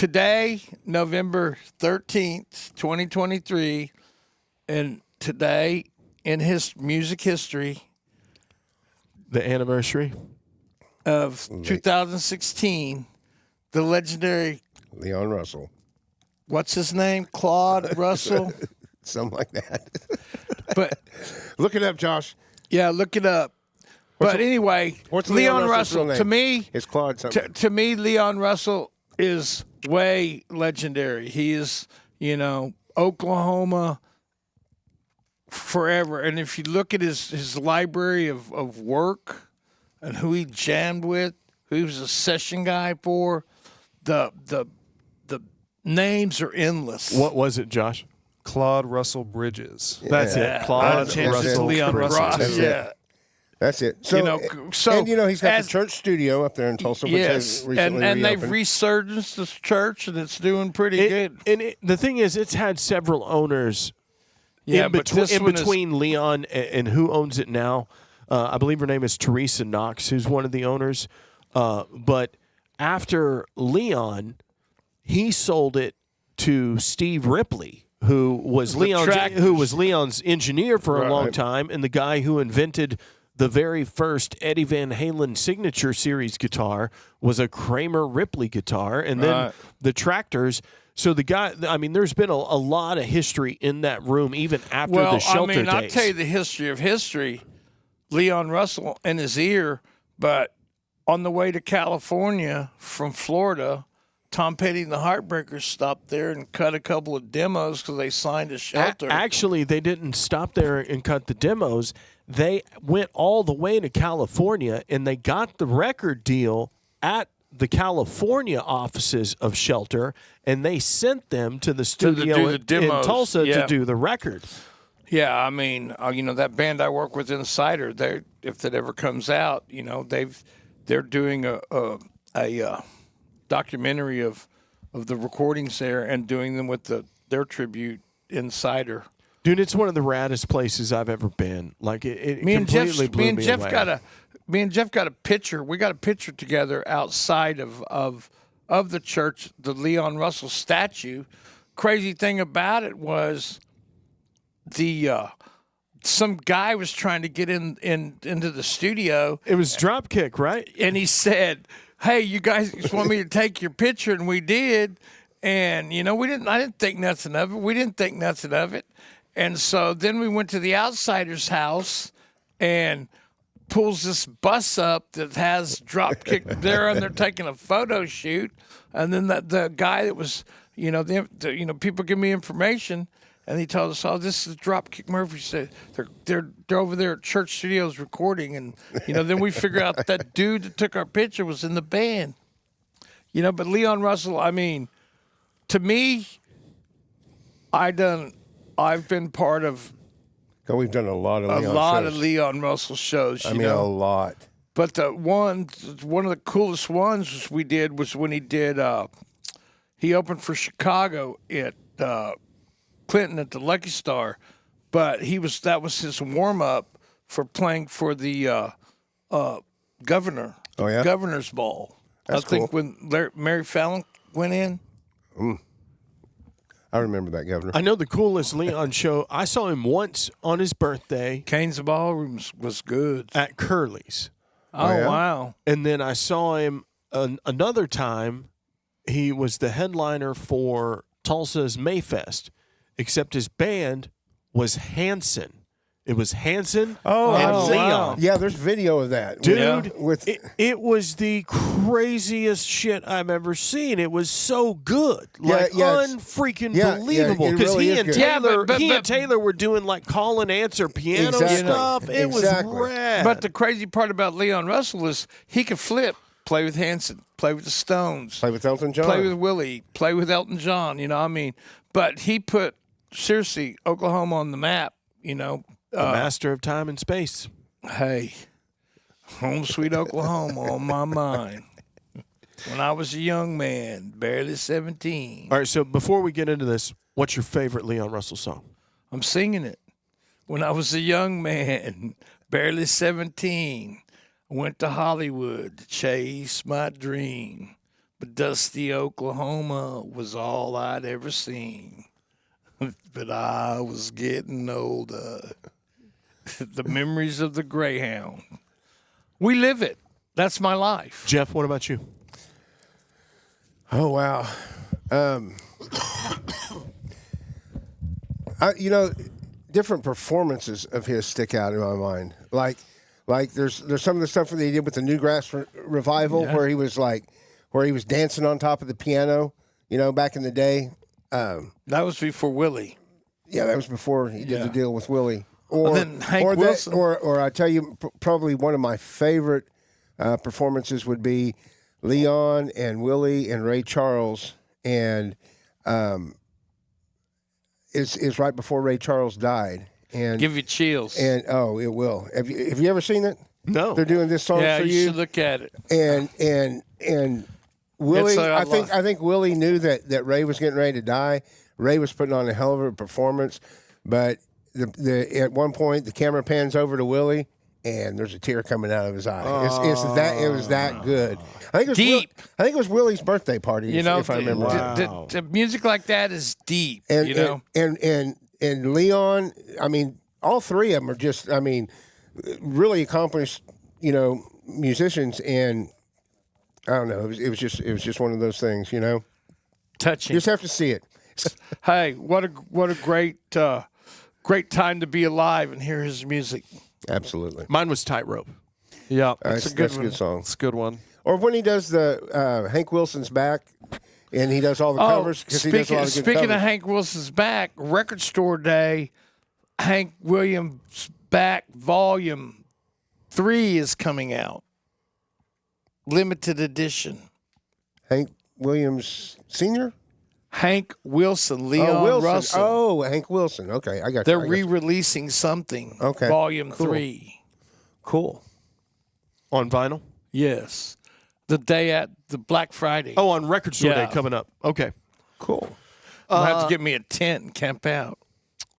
today, November 13th, 2023, and today in his music history The anniversary of 2016, the legendary Leon Russell. what's his name? Claude Russell. Something like that. But Look it up, Josh. yeah, look it up. But anyway, What's Leon Russell's Russell, real to name? me, It's Claude something. to me, Leon Russell is way legendary. He is, Oklahoma forever. And if you look at his library of work and who he jammed with, who he was a session guy for, the names are endless. What was it, Josh? Claude Russell Bridges. That's it. Claude That's Russell. Leon Bridges. Russell, too. Yeah. That's it. So, and he's got the church studio up there in Tulsa, which has Yes, recently and they've reopened. resurged this church, and it's doing pretty good. And the thing is, it's had several owners Yeah, in, but this in one is- between Leon and who owns it now. I believe her name is Teresa Knox, who's one of the owners. But after Leon, he sold it to Steve Ripley, who was Leon's engineer for a long time, and the guy who invented the very first Eddie Van Halen signature series guitar was a Kramer Ripley guitar, and then the Tractors. So the guy, I mean, there's been a lot of history in that room, even after the Shelter days. I'll tell you the history of history. Leon Russell in his ear, but on the way to California from Florida, Tom Petty and the Heartbreakers stopped there and cut a couple of demos because they signed a Shelter. Actually, they didn't stop there and cut the demos. They went all the way to California, and they got the record deal at the California offices of Shelter, and they sent them to the studio in Tulsa to do the record. Yeah, I mean, that band I work with, Insider. If that ever comes out, they're doing a documentary of the recordings there and doing them with their tribute, Insider. Dude, it's one of the raddest places I've ever been. Like it Me and completely blew me Jeff away. got a picture. We got a picture together outside of the church, the Leon Russell statue. Crazy thing about it was some guy was trying to get into the studio. It was Dropkick, right? And he said, "Hey, you guys just want me to take your picture," and we did. And I didn't think nothing of it. We didn't think nothing of it. And so then we went to the outsider's house and pulls this bus up that has Dropkick there, and they're taking a photo shoot. And then the guy that was, people give me information, and he told us, "Oh, this is Dropkick Murphy." Said they're over there at Church Studios recording, and then we figured out that dude that took our picture was in the band. But Leon Russell, I mean, to me, I've been part of we've done a lot of Leon Russell shows. I mean, a lot. But one of the coolest ones we did was when he opened for Chicago at Clinton at the Lucky Star, but that was his warm up for playing for the governor. Oh yeah, Governor's Ball. That's I think cool. when Mary Fallon went in. I remember that, Governor. I know the coolest Leon show. I saw him once on his birthday. Kane's Ballroom was good. At Curly's. Oh, yeah? wow. And then I saw him another time. He was the headliner for Tulsa's Mayfest, except his band was Hanson. It was Hanson and Leon. wow. Yeah, there's video of that, Dude, With it was the craziest shit I've ever seen. It was so good, unfreaking believable. it Because really he is and good. Taylor, Yeah, and Taylor were doing like call and answer piano Exactly. stuff. It Exactly. was rad. But the crazy part about Leon Russell is he could flip, play with Hanson, play with the Stones, play with Elton John, play with Willie, play with Elton John. But he put seriously Oklahoma on the map. the master of time and space. Hey, home sweet Oklahoma on my mind. When I was a young man, barely 17. All right, so before we get into this, what's your favorite Leon Russell song? I'm singing it. When I was a young man, barely 17, I went to Hollywood to chase my dream. but dusty Oklahoma was all I'd ever seen. But I was getting older. The memories of the Greyhound. We live it. That's my life. Jeff, what about you? Oh, wow. Different performances of his stick out in my mind. Like there's some of the stuff that he did with the Newgrass Revival where he was dancing on top of the piano, back in the day. That was before Willie. Yeah, that was before he did the deal with Willie. Or then Hank Wilson. Or I tell you, probably one of my favorite performances would be Leon and Willie and Ray Charles, and is right before Ray Charles died. And give you chills. And it will. Have you ever seen it? No. They're doing this song for you. Yeah, you should look at it. And Willie, I think Willie knew that Ray was getting ready to die. Ray was putting on a hell of a performance, but at one point the camera pans over to Willie, and there's a tear coming out of his eye. It was that good. I think it was deep. I think it was Willie's birthday party. If I remember. Wow. The music like that is deep. And Leon. I mean, all three of them are just. I mean, really accomplished. Musicians, and I don't know. It was just one of those things. Touching. You just have to see it. Hey, what a great time to be alive and hear his music. Absolutely. Mine was Tightrope. Yeah, That's a good song. it's a good one. Or when he does the Hank Wilson's Back, and he does all the covers. Speaking of Hank Wilson's Back, Record Store Day, Hank Williams Back Volume 3 is coming out. Limited edition. Hank Williams Sr.? Hank Wilson, Leon Wilson. Russell. Oh, Hank Wilson. Okay, I got They're you. re-releasing something. Okay. Volume Cool. 3. Cool. On vinyl? Yes. The day at the Black Friday. Oh, on Record Store Yeah. Day coming up. Okay. Cool. I'll have to get me a tent and camp out.